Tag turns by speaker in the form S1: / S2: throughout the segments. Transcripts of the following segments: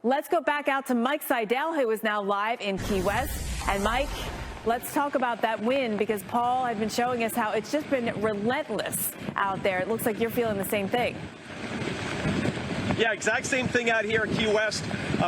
S1: Let's go back out to Mike Seidel, who is now live in Key West. And Mike, let's talk about that wind, because Paul had been showing us how it's just been relentless out there. It looks like you're feeling the same thing.
S2: Yeah, exact same thing out here in Key West.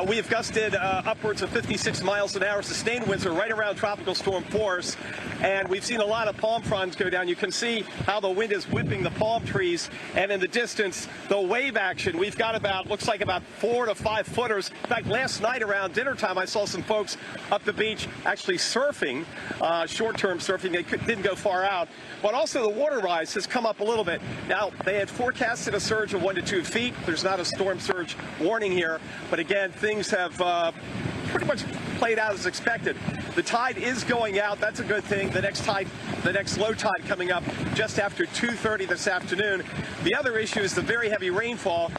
S2: We have gusted upwards of 56 miles an hour. Sustained winds are right around tropical storm force, and we've seen a lot of palm fronds go down. You can see how the wind is whipping the palm trees, and in the distance, the wave action. We've got looks like about 4 to 5 footers. In fact, last night around dinner time, I saw some folks up the beach actually surfing, short-term surfing. They didn't go far out, but also the water rise has come up a little bit. Now, they had forecasted a surge of 1 to 2 feet. There's not a storm surge warning here, but again, things have pretty much played out as expected. The tide is going out. That's a good thing. The next low tide coming up just after 2:30 this afternoon. The other issue is the very heavy rainfall.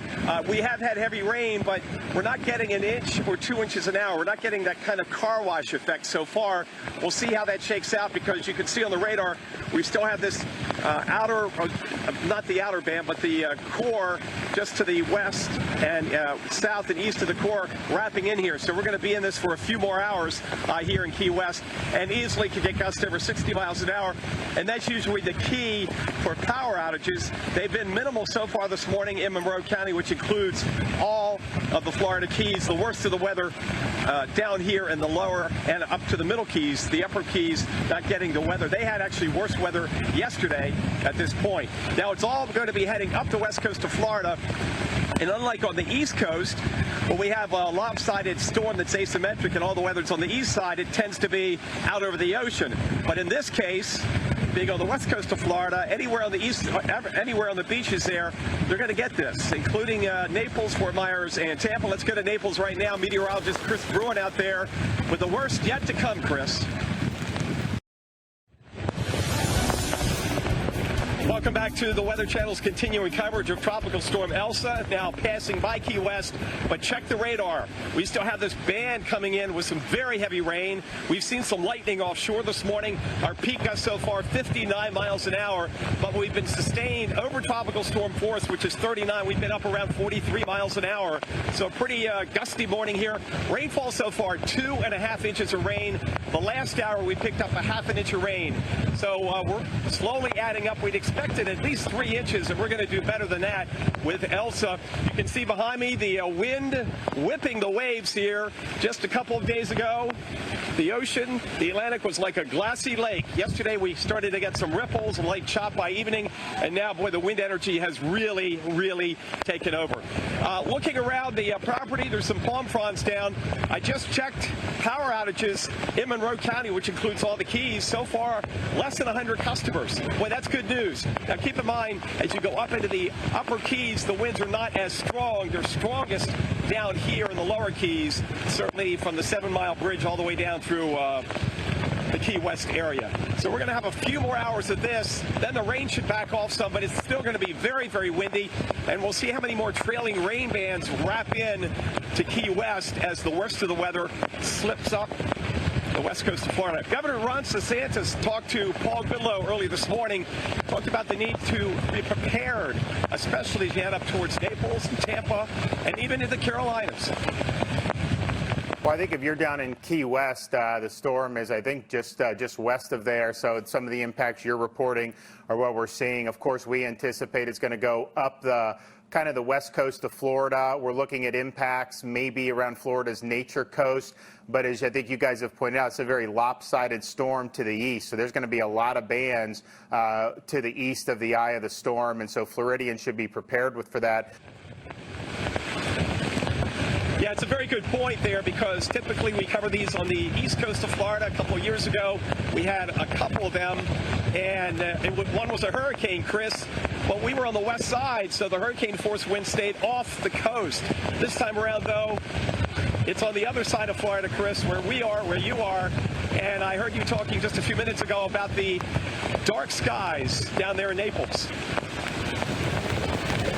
S2: We have had heavy rain, but we're not getting an inch or 2 inches an hour. We're not getting that kind of car wash effect so far. We'll see how that shakes out, because you can see on the radar we still have this not the outer band, but the core just to the west and south and east of the core wrapping in here. So we're going to be in this for a few more hours here in Key West, and easily can get gusts over 60 miles an hour. And that's usually the key for power outages. They've been minimal so far this morning in Monroe County, which includes all of the Florida Keys. The worst of the weather down here in the lower and up to the middle Keys. The upper Keys not getting the weather. They had actually worse weather yesterday at this point. Now it's all going to be heading up the west coast of Florida. And unlike on the east coast, when we have a lopsided storm that's asymmetric and all the weather's on the east side, it tends to be out over the ocean. But in this case, being on the west coast of Florida, anywhere on the east, anywhere on the beaches there, they're going to get this, including Naples, Fort Myers, and Tampa. Let's go to Naples right now. Meteorologist Chris Bruin out there with the worst yet to come, Chris. Welcome back to the Weather Channel's continuing coverage of Tropical Storm Elsa, now passing by Key West. But check the radar. We still have this band coming in with some very heavy rain. We've seen some lightning offshore this morning. Our peak gust so far, 59 miles an hour. But we've been sustained over tropical storm force, which is 39. We've been up around 43 miles an hour. So a pretty gusty morning here. Rainfall so far, 2.5 inches of rain. The last hour, we picked up a 1/2 inch of rain. So we're slowly adding up. We'd expected at least 3 inches, and we're going to do better than that with Elsa. You can see behind me the wind whipping the waves here. Just a couple of days ago, the ocean, the Atlantic, was like a glassy lake. Yesterday we started to get some ripples and light chop by evening, and now, boy, the wind energy has really, really taken over. Looking around the property, there's some palm fronds down. I just checked power outages in Monroe County, which includes all the Keys. So far, less than 100 customers. Boy, that's good news. Now, keep in mind, as you go up into the upper Keys, the winds are not as strong. They're strongest down here in the lower Keys, certainly from the 7 Mile Bridge all the way down through the Key West area. So we're going to have a few more hours of this. Then the rain should back off some, but it's still going to be very, very windy. And we'll see how many more trailing rain bands wrap in to Key West as the worst of the weather slips up the west coast of Florida. Governor Ron DeSantis talked to Paul Goodloe early this morning, talked about the need to be prepared, especially as you head up towards Naples and Tampa and even in the Carolinas.
S3: Well, I think if you're down in Key West, the storm is, I think, just west of there. So some of the impacts you're reporting are what we're seeing. Of course, we anticipate it's going to go up the kind of the west coast of Florida. We're looking at impacts maybe around Florida's Nature Coast. But as I think you guys have pointed out, it's a very lopsided storm to the east. So there's going to be a lot of bands to the east of the eye of the storm. And so Floridians should be prepared for that.
S2: Yeah, it's a very good point there, because typically we cover these on the east coast of Florida. A couple of years ago, we had a couple of them, and one was a hurricane, Chris, but we were on the west side, so the hurricane force wind stayed off the coast. This time around, though, it's on the other side of Florida, Chris, where we are, where you are, and I heard you talking just a few minutes ago about the dark skies down there in Naples.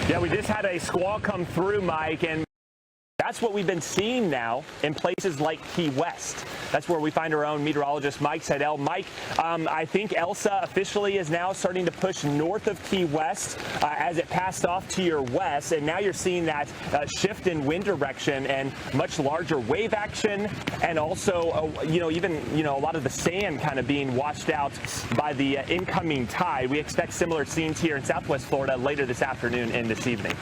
S4: Yeah, we just had a squall come through, Mike, and That's what we've been seeing now in places like Key West. That's where we find our own meteorologist, Mike Seidel. Mike, I think Elsa officially is now starting to push north of Key West as it passed off to your west, and now you're seeing that shift in wind direction and much larger wave action, and also, even a lot of the sand kind of being washed out by the incoming tide. We expect similar scenes here in Southwest Florida later this afternoon and this evening.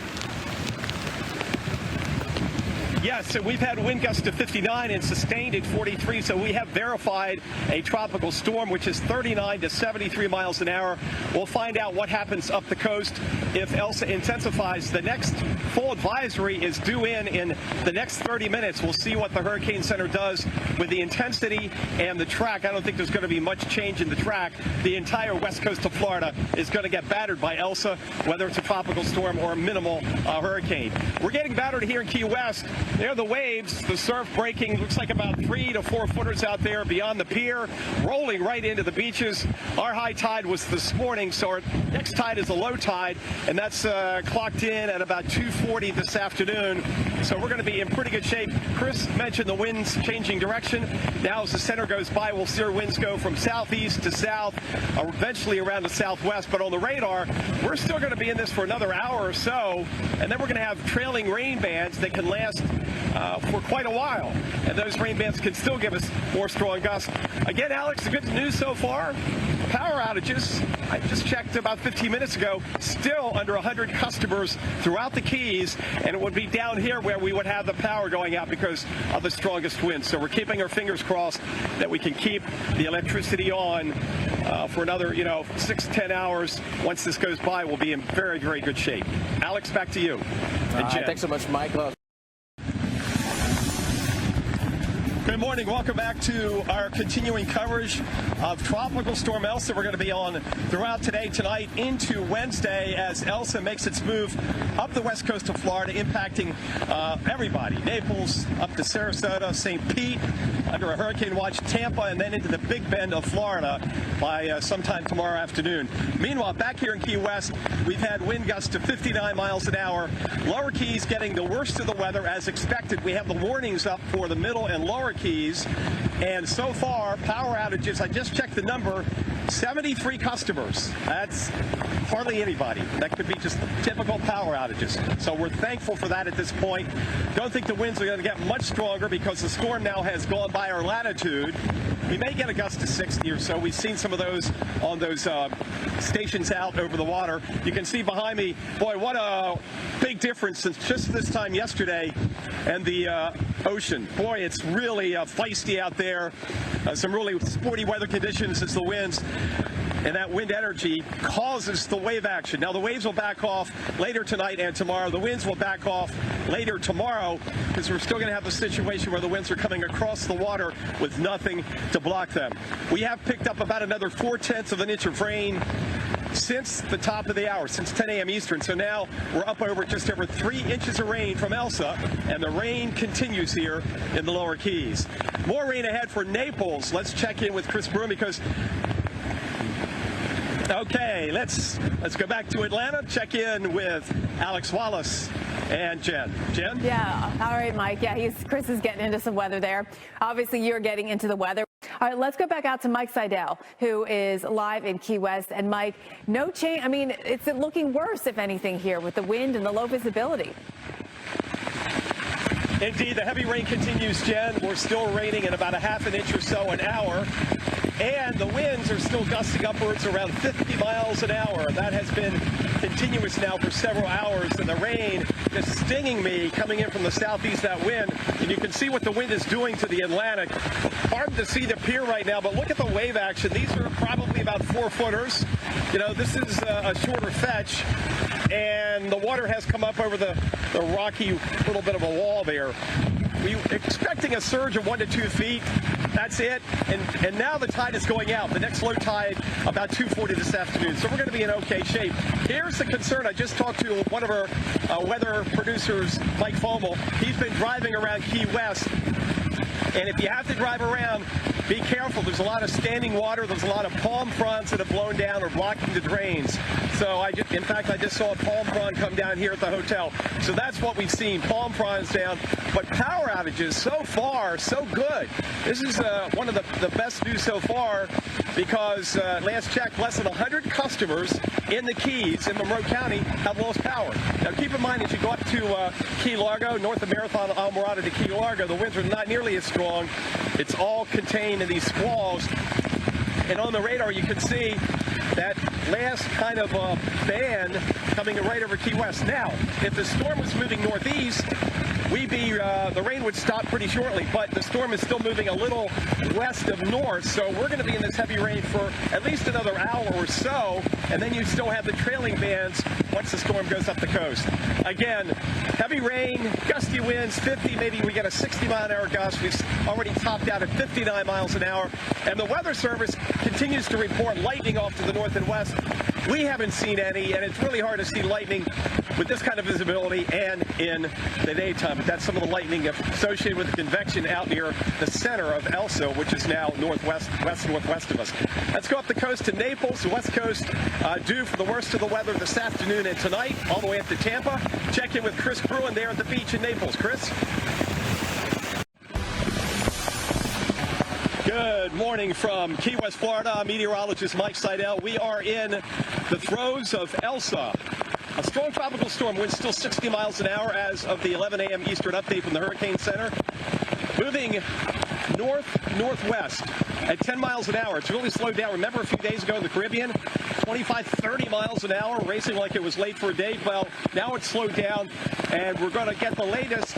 S2: Yes, so we've had wind gusts to 59 and sustained at 43, so we have verified a tropical storm, which is 39 to 73 miles an hour. We'll find out what happens up the coast if Elsa intensifies. The next full advisory is due in the next 30 minutes. We'll see what the Hurricane Center does with the intensity and the track. I don't think there's going to be much change in the track. The entire west coast of Florida is going to get battered by Elsa, whether it's a tropical storm or a minimal hurricane. We're getting battered here in Key West. There are the waves, the surf breaking, looks like about 3 to 4 footers out there beyond the pier, rolling right into the beaches. Our high tide was this morning, so our next tide is a low tide, and that's clocked in at about 2:40 this afternoon. So we're going to be in pretty good shape. Chris mentioned the winds changing direction. Now as the center goes by, we'll see our winds go from southeast to south, eventually around the southwest. But on the radar, we're still going to be in this for another hour or so, and then we're going to have trailing rain bands that can last for quite a while, and those rain bands can still give us more strong gusts. Again, Alex, the good news so far, power outages, I just checked about 15 minutes ago, still under 100 customers throughout the Keys, and it would be down here where we would have the power going out because of the strongest winds. So we're keeping our fingers crossed that we can keep the electricity on for another 6-10 hours. Once this goes by, we'll be in very, very good shape. Alex, back to you.
S5: Thanks so much, Mike.
S2: Good morning. Welcome back to our continuing coverage of Tropical Storm Elsa. We're going to be on throughout today, tonight, into Wednesday as Elsa makes its move up the west coast of Florida, impacting everybody. Naples, up to Sarasota, St. Pete, under a hurricane watch, Tampa, and then into the Big Bend of Florida by sometime tomorrow afternoon. Meanwhile, back here in Key West, we've had wind gusts to 59 miles an hour. Lower Keys getting the worst of the weather as expected. We have the warnings up for the middle and lower Keys, and so far power outages, I just checked the number, 73 customers. That's hardly anybody. That could be just typical power outages, so we're thankful for that at this point. Don't think the winds are going to get much stronger because the storm now has gone by our latitude. We may get a gust to 60 or so. We've seen some of those on those stations out over the water. You can see behind me, boy, what a big difference since just this time yesterday and the ocean. Boy, it's really feisty out there. Some really sporty weather conditions as the winds and that wind energy causes the wave action. Now, the waves will back off later tonight and tomorrow. The winds will back off later tomorrow because we're still going to have the situation where the winds are coming across the water with nothing to block them. We have picked up about another 0.4 of an inch of rain since the top of the hour, since 10 a.m. Eastern. So now we're up over just over 3 inches of rain from Elsa, and the rain continues here in the lower Keys. More rain ahead for Naples. Let's check in with Chris Broom because okay, let's go back to Atlanta, check in with Alex Wallace and Jen. Jen?
S1: Yeah, all right, Mike. Yeah, Chris is getting into some weather there. Obviously, you're getting into the weather. All right, let's go back out to Mike Seidel, who is live in Key West. And Mike, no change. I mean, it's looking worse, if anything, here with the wind and the low visibility.
S2: Indeed, the heavy rain continues, Jen. We're still raining at about a half an inch or so an hour. And the winds are still gusting upwards around 50 miles an hour. That has been continuous now for several hours. And the rain is stinging me coming in from the southeast, that wind. And you can see what the wind is doing to the Atlantic. Hard to see the pier right now, but look at the wave action. These are probably about 4 footers. This is a shorter fetch. And the water has come up over the rocky little bit of a wall there. We were expecting a surge of 1 to 2 feet. That's it. And now the tide is going out. The next low tide about 2:40 this afternoon. So we're going to be in okay shape. Here's the concern. I just talked to one of our weather producers, Mike Fomal. He's been driving around Key West. And if you have to drive around, be careful. There's a lot of standing water. There's a lot of palm fronds that have blown down or blocking the drains. So in fact, I just saw a palm frond come down here at the hotel. So that's what we've seen, palm fronds down. But power outages, so far, so good. This is one of the best news so far because last check, less than 100 customers in the Keys in Monroe County have lost power. Now keep in mind, as you go up to Key Largo, north of Marathon, Almirada to Key Largo, the winds are not nearly as strong. It's all contained in these squalls. And on the radar, you can see that last kind of band coming right over Key West. Now, if the storm was moving northeast, the rain would stop pretty shortly, but the storm is still moving a little west of north, so we're going to be in this heavy rain for at least another hour or so, and then you still have the trailing bands once the storm goes up the coast. Again, heavy rain, gusty winds, 50, maybe we get a 60-mile-an-hour gust. We've already topped out at 59 miles an hour, and the Weather Service continues to report lightning off to the north and west. We haven't seen any, and it's really hard to see lightning with this kind of visibility and in the daytime. But that's some of the lightning associated with the convection out near the center of Elsa, which is now northwest of us. Let's go up the coast to Naples, the west coast, due for the worst of the weather this afternoon and tonight, all the way up to Tampa. Check in with Chris Bruin there at the beach in Naples. Chris? Good morning from Key West, Florida. I'm meteorologist Mike Seidel. We are in the throes of Elsa. A strong tropical storm, winds still 60 miles an hour as of the 11 a.m. Eastern update from the Hurricane Center. Moving northwest at 10 miles an hour. It's really slowed down. Remember a few days ago in the Caribbean, 25, 30 miles an hour, racing like it was late for a day. Well, now it's slowed down, and we're going to get the latest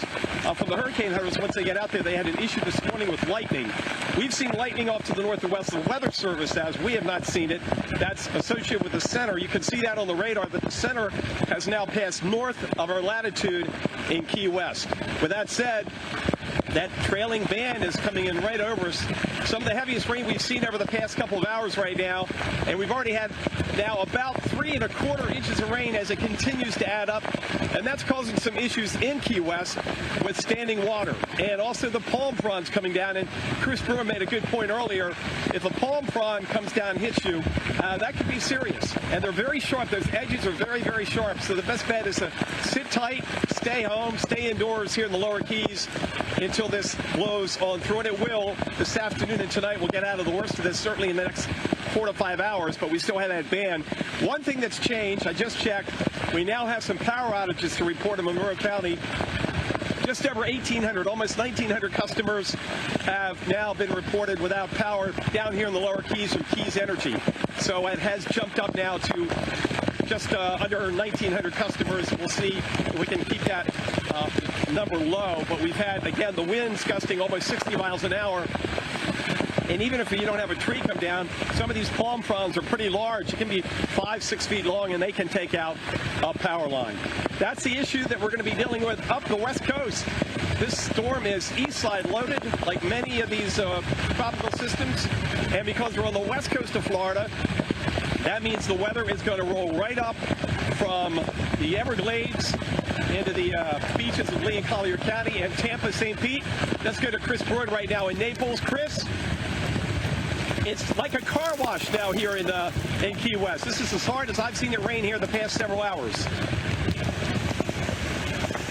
S2: from the hurricane hunters. Once they get out there, they had an issue this morning with lightning. We've seen lightning off to the north and west. The Weather Service has. We have not seen it. That's associated with the center. You can see that on the radar, that the center has now passed north of our latitude in Key West. With that said, that trailing band is coming in right over us. Some of the heaviest rain we've seen over the past couple of hours right now, and we've already had now about 3 1/4 inches of rain as it continues to add up, and that's causing some issues in Key West with standing water, and also the palm fronds coming down. And Chris Bruin made a good point earlier. If a palm frond comes down and hits you, that could be serious, and they're very sharp. Those edges are very, very sharp, so the best bet is to sit tight, stay home, stay indoors here in the lower Keys until this blows on through, and it will this afternoon and tonight. We'll get out of the worst of this certainly in the next 4 to 5 hours, but we still have that band. One thing that's changed, I just checked, we now have some power outages to report in Monroe County. Just over 1,800, almost 1,900 customers have now been reported without power down here in the lower Keys from Keys Energy. So it has jumped up now to just under 1,900 customers. We'll see if we can keep that number low. But we've had, again, the winds gusting almost 60 miles an hour. And even if you don't have a tree come down, some of these palm fronds are pretty large. It can be 5, 6 feet long, and they can take out a power line. That's the issue that we're going to be dealing with up the west coast. This storm is east side loaded, like many of these tropical systems. And because we're on the west coast of Florida, that means the weather is going to roll right up from the Everglades into the beaches of Lee and Collier County and Tampa, St. Pete. Let's go to Chris Bruin right now in Naples. Chris, it's like a car wash now here in Key West. This is as hard as I've seen it rain here the past several hours.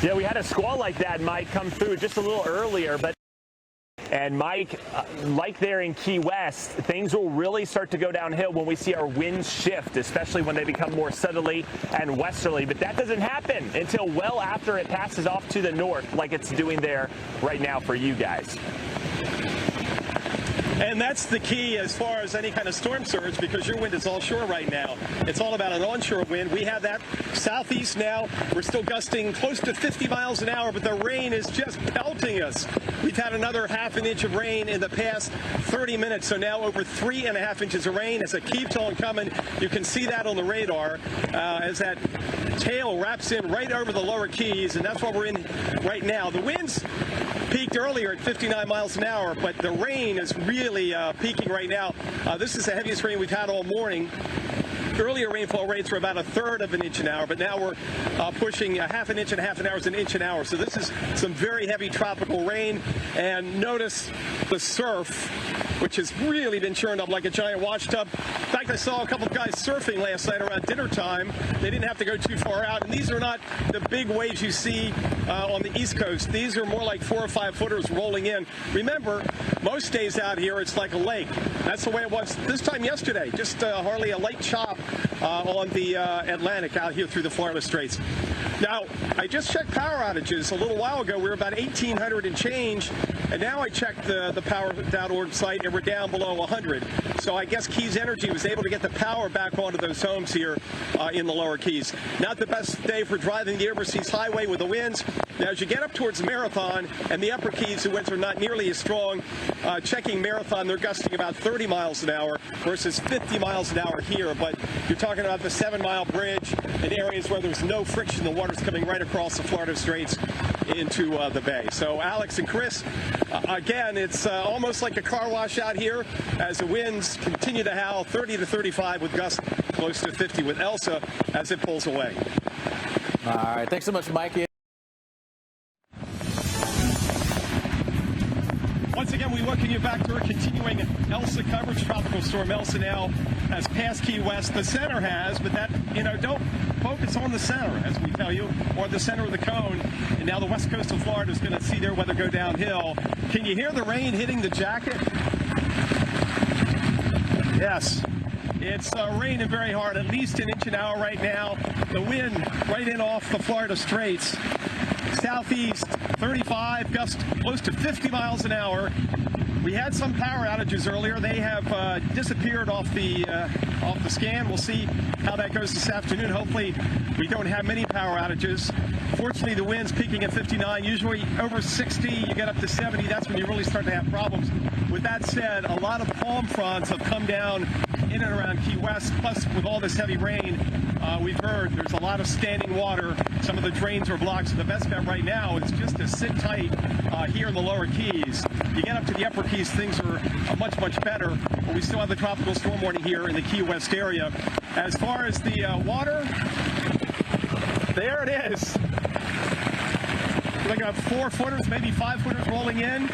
S4: Yeah, we had a squall like that, Mike, come through just a little earlier, but and Mike, like there in Key West, things will really start to go downhill when we see our winds shift, especially when they become more southerly and westerly. But that doesn't happen until well after it passes off to the north, like it's doing there right now for you guys.
S2: And that's the key as far as any kind of storm surge, because your wind is offshore right now. It's all about an onshore wind. We have that southeast now. We're still gusting close to 50 miles an hour, but the rain is just pelting us. We've had another 1/2 inch of rain in the past 30 minutes, so now over 3.5 inches of rain as it keeps on coming. You can see that on the radar as that tail wraps in right over the lower Keys, and that's what we're in right now. The winds peaked earlier at 59 miles an hour, but the rain is really peaking right now. This is the heaviest rain we've had all morning. Earlier rainfall rates were about 1/3 of an inch an hour, but now we're pushing 1/2 inch and 1/2 hour is an inch an hour. So this is some very heavy tropical rain. And notice the surf which has really been churned up like a giant wash tub. In fact, I saw a couple of guys surfing last night around dinner time. They didn't have to go too far out, and these are not the big waves you see on the East Coast. These are more like 4 or 5 footers rolling in. Remember, most days out here it's like a lake. That's the way it was this time yesterday. Just hardly a light chop on the Atlantic out here through the Florida Straits. Now, I just checked power outages a little while ago. We were about 1,800 and change, and now I checked the power.org site, and we're down below 100. So I guess Keys Energy was able to get the power back onto those homes here in the lower Keys. Not the best day for driving the overseas highway with the winds. Now, as you get up towards Marathon and the upper Keys, the winds are not nearly as strong. Checking Marathon, they're gusting about 30 miles an hour versus 50 miles an hour here. But you're talking about the 7-mile bridge in areas where there's no friction. The water's coming right across the Florida Straits into the bay. So Alex and Chris, again, it's almost like a car wash out here as the winds continue to howl 30 to 35 with gusts close to 50 with Elsa as it pulls away.
S5: All right. Thanks so much, Mike.
S2: Once again, we welcome you back to our continuing Elsa coverage. Tropical storm Elsa now has passed Key West. The center has, but that, don't focus on the center, as we tell you, or the center of the cone. And now the west coast of Florida is going to see their weather go downhill. Can you hear the rain hitting the jacket? Yes. It's raining very hard, at least an inch an hour right now. The wind right in off the Florida Straits. Southeast, 35, gust close to 50 miles an hour. We had some power outages earlier. They have disappeared off the scan. We'll see how that goes this afternoon. Hopefully, we don't have many power outages. Fortunately, the wind's peaking at 59. Usually over 60, you get up to 70. That's when you really start to have problems. With that said, a lot of palm fronds have come down in and around Key West. Plus, with all this heavy rain, we've heard there's a lot of standing water. Some of the drains are blocked. So the best bet right now is just to sit tight here in the lower Keys. You get up to the upper Keys, things are much, much better. But we still have the tropical storm warning here in the Key West area. As far as the water, there it is. We're looking at 4 footers, maybe 5 footers rolling in.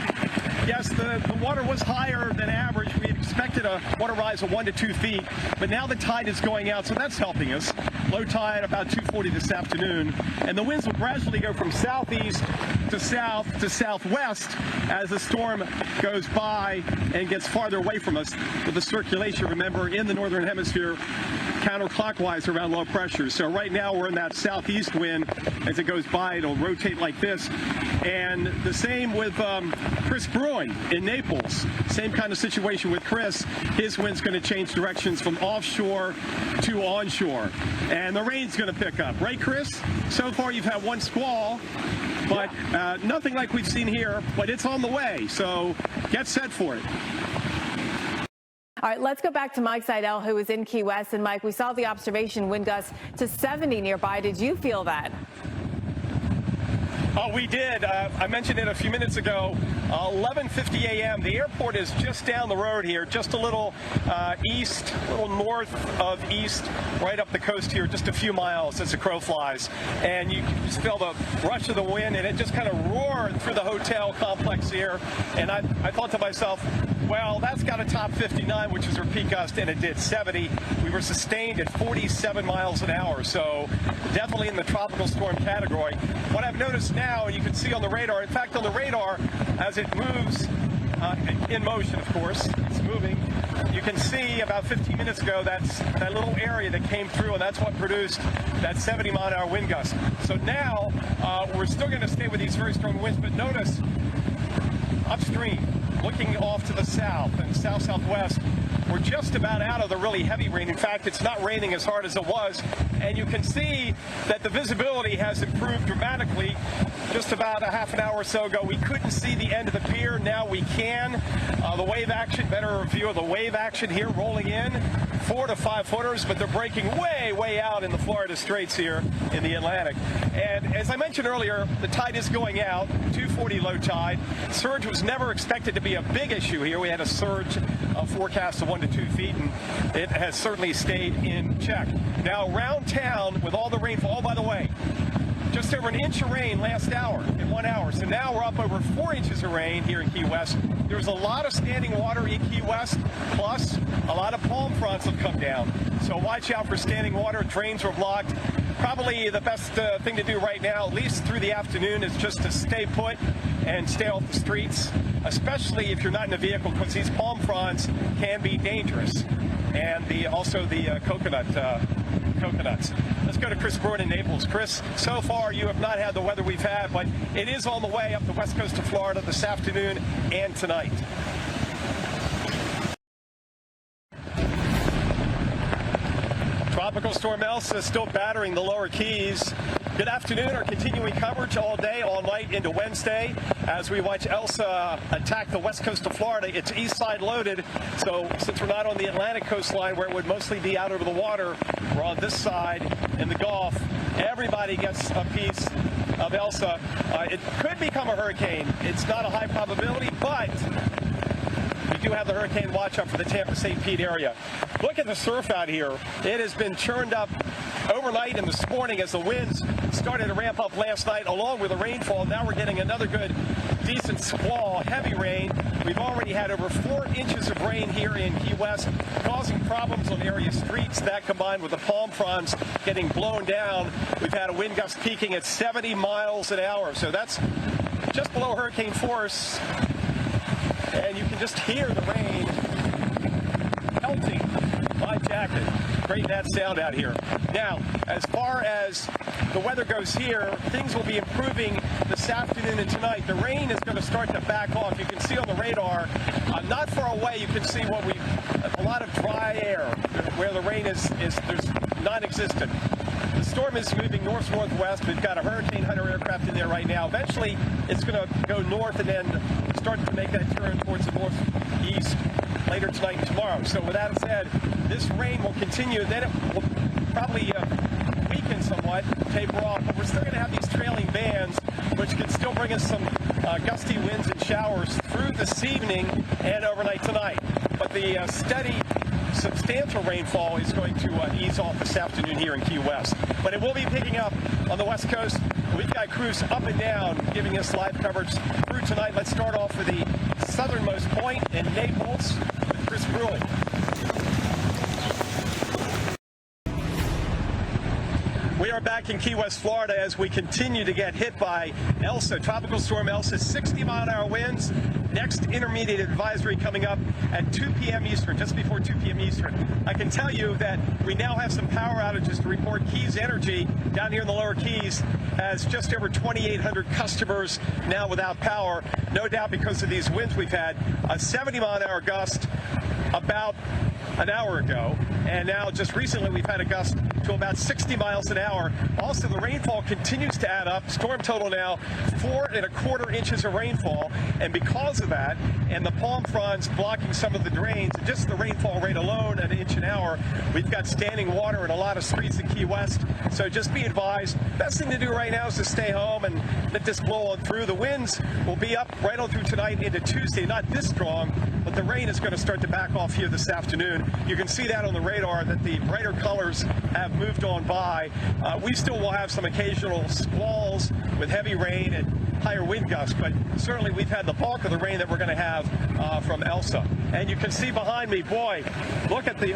S2: Yes, the water was higher than average. We had expected a water rise of 1 to 2 feet, but now the tide is going out, so that's helping us. Low tide about 2:40 this afternoon, and the winds will gradually go from southeast to south to southwest as the storm goes by and gets farther away from us. With the circulation, remember, in the northern hemisphere, counterclockwise around low pressure. So right now we're in that southeast wind. As it goes by, it'll rotate like this. And the same with Chris Brewing in Naples. Same kind of situation with Chris. His wind's going to change directions from offshore to onshore. And the rain's going to pick up. Right, Chris? So far you've had one squall, but nothing like we've seen here. But it's on the way, so get set for it.
S1: All right, let's go back to Mike Seidel, who was in Key West. And Mike, we saw the observation wind gusts to 70 nearby. Did you feel that?
S2: Oh, we did. I mentioned it a few minutes ago. 11:50 a.m. The airport is just down the road here, just a little east, a little north of east, right up the coast here, just a few miles as the crow flies. And you can just feel the rush of the wind, and it just kind of roared through the hotel complex here. And I thought to myself, well, that's got a top 59, which is our peak gust, and it did 70. We were sustained at 47 miles an hour, so definitely in the tropical storm category. What I've noticed now, and you can see on the radar, in fact, on the radar, as it moves in motion, of course, it's moving. You can see about 15 minutes ago, that's that little area that came through, and that's what produced that 70-mile-an-hour wind gust. So now, we're still going to stay with these very strong winds, but notice upstream, looking off to the south and south-southwest, we're just about out of the really heavy rain. In fact, it's not raining as hard as it was. And you can see that the visibility has improved dramatically. Just about a half an hour or so ago, we couldn't see the end of the pier. Now we can. The wave action, better view of the wave action here rolling in. 4 to 5 footers, but they're breaking way, way out in the Florida Straits here in the Atlantic. And as I mentioned earlier, the tide is going out, 2:40 low tide. Surge was never expected to be a big issue here. We had a surge forecast of 1 to 2 feet, and it has certainly stayed in check. Now, around town, with all the rainfall, oh, by the way, just over an inch of rain last hour, in 1 hour. So now we're up over 4 inches of rain here in Key West. There's a lot of standing water in Key West, plus a lot of palm fronds have come down. So watch out for standing water. Drains are blocked. Probably the best thing to do right now, at least through the afternoon, is just to stay put and stay off the streets, especially if you're not in a vehicle, because these palm fronds can be dangerous. And also the coconuts. Let's go to Chris Bruin in Naples. Chris, so far you have not had the weather we've had, but it is on the way up the west coast of Florida this afternoon and tonight. Tropical Storm Elsa is still battering the lower Keys. Good afternoon. Our continuing coverage all day, all night into Wednesday as we watch Elsa attack the west coast of Florida. It's east side loaded, so since we're not on the Atlantic coastline where it would mostly be out over the water, we're on this side in the Gulf. Everybody gets a piece of Elsa. It could become a hurricane. It's not a high probability, but we do have the hurricane watch out for the Tampa-St. Pete area. Look at the surf out here. It has been churned up overnight and this morning as the winds started to ramp up last night along with the rainfall. Now we're getting another good, decent squall, heavy rain. We've already had over 4 inches of rain here in Key West, causing problems on area streets. That combined with the palm fronds getting blown down, we've had a wind gust peaking at 70 miles an hour. So that's just below hurricane force. And you can just hear the rain pelting my jacket. Great that sound out here. Now, as far as the weather goes here, things will be improving this afternoon and tonight. The rain is going to start to back off. You can see on the radar, not far away, you can see a lot of dry air where the rain is there's non-existent. The storm is moving north-northwest. We've got a Hurricane Hunter aircraft in there right now. Eventually, it's going to go north and then start to make that turn towards the northeast later tonight and tomorrow. So with that said, this rain will continue. Then it will probably weaken somewhat, taper off. But we're still going to have these trailing bands, which can still bring us some gusty winds and showers through this evening and overnight tonight. But the steady, substantial rainfall is going to ease off this afternoon here in Key West. But it will be picking up on the west coast. We've got crews up and down giving us live coverage through tonight. Let's start off with the southernmost point in Naples with Chris Bruin. We are back in Key West, Florida, as we continue to get hit by Elsa. Tropical Storm Elsa, 60-mile-an-hour winds. Next intermediate advisory coming up at 2 p.m. Eastern, just before 2 p.m. Eastern. I can tell you that we now have some power outages to report. Keys Energy down here in the lower Keys has just over 2,800 customers now without power. No doubt because of these winds we've had. A 70-mile-an-hour gust about an hour ago, and now just recently we've had a gust to about 60 miles an hour. Also, the rainfall continues to add up. Storm total now 4¼ inches of rainfall, and because of that and the palm fronds blocking some of the drains, just the rainfall rate alone at 1 inch an hour, we've got standing water in a lot of streets in Key West. So just be advised, best thing to do right now is to stay home and let this blow on through. The winds will be up right on through tonight into Tuesday, not this strong, but the rain is going to start to back off here this afternoon. You can see that on the radar that the brighter colors have moved on by. We still will have some occasional squalls with heavy rain and higher wind gusts, but certainly we've had the bulk of the rain that we're going to have from Elsa. And you can see behind me, boy, look at the,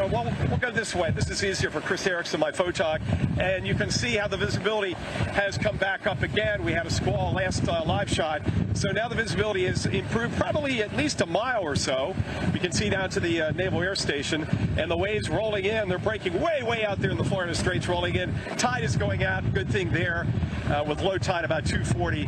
S2: we'll go this way. This is easier for Chris Erickson, my photog. And you can see how the visibility has come back up again. We had a squall last live shot. So now the visibility is improved probably at least a mile or so. We can see down to the Naval Air Station, and the waves rolling in. They're breaking way out there in the Florida Straits, rolling in. Tide is going out. Good thing there with low tide about 2:40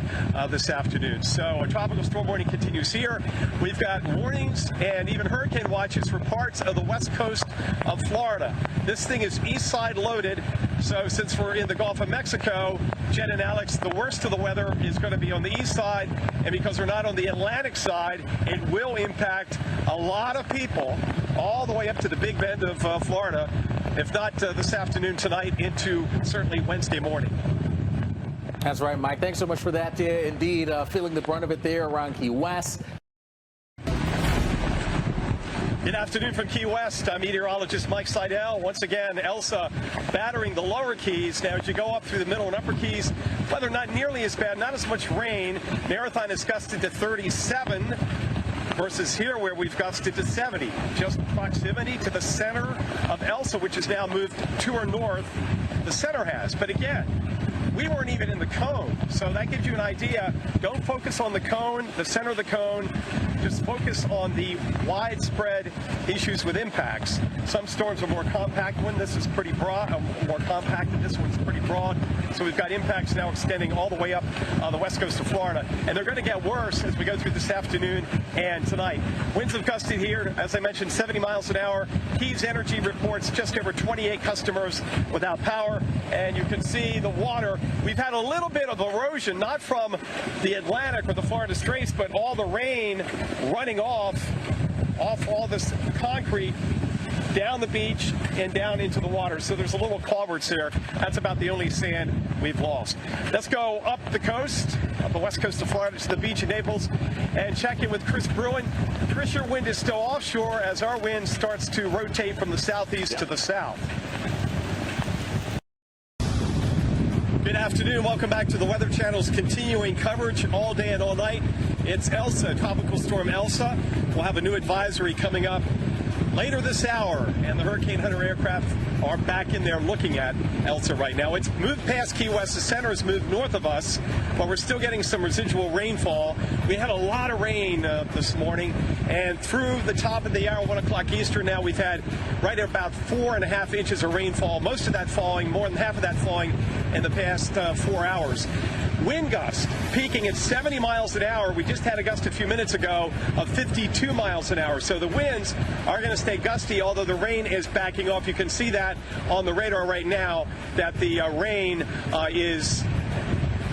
S2: this afternoon. So a tropical storm warning continues here. We've got warnings and even hurricane watches for parts of the west coast of Florida. This thing is east side loaded. So since we're in the Gulf of Mexico, Jen and Alex, the worst of the weather is going to be on the east side. And because we're not on the Atlantic side, it will impact a lot of people all the way up to the Big Bend of Florida, if not this afternoon, tonight, into certainly Wednesday morning.
S5: That's right, Mike. Thanks so much for that. Indeed, feeling the brunt of it there around Key West.
S2: Good afternoon from Key West. I'm meteorologist Mike Seidel. Once again, Elsa battering the lower Keys. Now, as you go up through the middle and upper Keys, weather not nearly as bad, not as much rain. Marathon has gusted to 37 versus here where we've gusted to 70. Just proximity to the center of Elsa, which has now moved to our north. The center has. But again, we weren't even in the cone, so that gives you an idea. Don't focus on the cone, the center of the cone. Just focus on the widespread issues with impacts. Some storms are more compact. This is pretty broad, more compacted. This one's pretty broad. So we've got impacts now extending all the way up the west coast of Florida. And they're going to get worse as we go through this afternoon and tonight. Winds have gusted here, as I mentioned, 70 miles an hour. Keys Energy reports just over 28 customers without power. And you can see the water. We've had a little bit of erosion, not from the Atlantic or the Florida Straits, but all the rain running off all this concrete down the beach and down into the water. So there's a little culverts there. That's about the only sand we've lost. Let's go up the coast, up the west coast of Florida to the beach in Naples and check in with Chris Bruin. Chris, your wind is still offshore as our wind starts to rotate from the southeast to the south. Good afternoon. Welcome back to the Weather Channel's continuing coverage all day and all night. It's Elsa, Tropical Storm Elsa. We'll have a new advisory coming up later this hour, and the Hurricane Hunter aircraft are back in there looking at Elsa right now. It's moved past Key West. The center has moved north of us, but we're still getting some residual rainfall. We had a lot of rain this morning, and through the top of the hour, 1 o'clock Eastern now, we've had right at about 4.5 inches of rainfall, most of that falling, more than half of that falling in the past 4 hours. Wind gust peaking at 70 miles an hour. We just had a gust a few minutes ago of 52 miles an hour. So the winds are going to stay gusty, although the rain is backing off. You can see that on the radar right now, that the rain is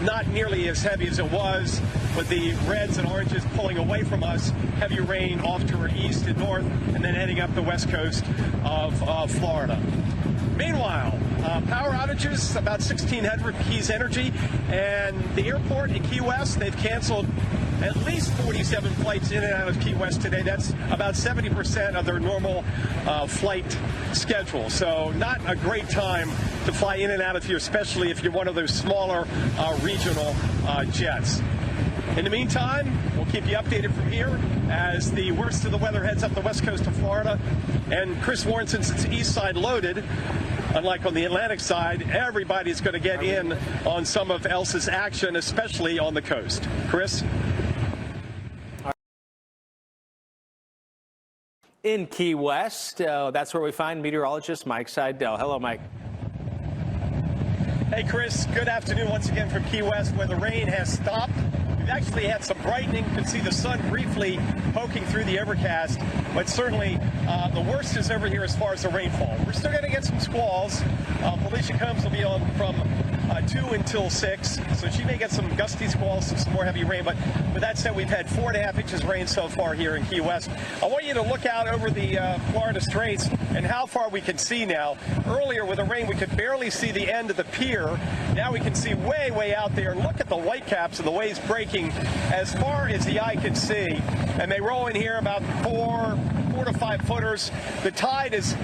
S2: not nearly as heavy as it was, with the reds and oranges pulling away from us. Heavy rain off to our east and north, and then heading up the west coast of Florida. Meanwhile, power outages, about 1,600 Keys Energy, and the airport in Key West, they've canceled at least 47 flights in and out of Key West today. That's about 70% of their normal flight schedule. So not a great time to fly in and out of here, especially if you're one of those smaller regional jets. In the meantime, we'll keep you updated from here as the worst of the weather heads up the west coast of Florida. And Chris warned, since it's east side loaded, unlike on the Atlantic side, everybody's going to get in on some of Elsa's action, especially on the coast. Chris?
S5: In Key West, that's where we find meteorologist Mike Seidel. Hello, Mike.
S2: Hey, Chris. Good afternoon once again from Key West, where the rain has stopped. We've actually had some brightening. You can see the sun briefly poking through the overcast, but certainly the worst is over here as far as the rainfall. We're still going to get some squalls. Felicia Combs will be on from 2 until 6, so she may get some gusty squalls and some more heavy rain. But with that said, we've had 4.5 inches rain so far here in Key West. I want you to look out over the Florida Straits and how far we can see now. Earlier with the rain, we could barely see the end of the pier. Now we can see way, way out there. Look at the whitecaps and the waves breaking as far as the eye can see. And they roll in here about 4 to 5 footers. The tide is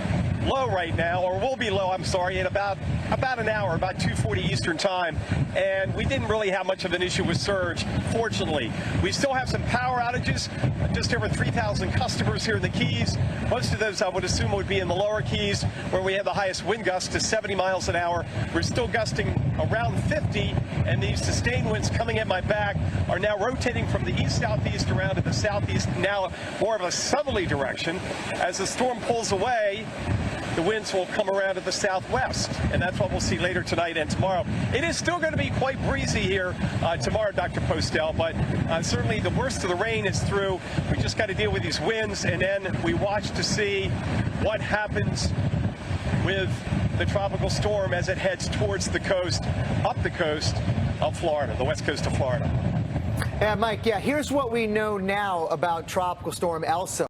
S2: low right now, or will be low, I'm sorry, in about an hour, about 2:40 Eastern time. And we didn't really have much of an issue with surge, fortunately. We still have some power outages, just over 3,000 customers here in the Keys. Most of those I would assume would be in the lower Keys, where we have the highest wind gust to 70 miles an hour. We're still gusting around 50, and these sustained winds coming at my back are now rotating from the east-southeast around to the southeast, now more of a southerly direction. As the storm pulls away, the winds will come around to the southwest, and that's what we'll see later tonight and tomorrow. It is still going to be quite breezy here tomorrow, Dr. Postel, but certainly the worst of the rain is through. We just got to deal with these winds, and then we watch to see what happens with the tropical storm as it heads towards the coast, up the coast of Florida, the west coast of Florida.
S6: Yeah, Mike, here's what we know now about Tropical Storm Elsa.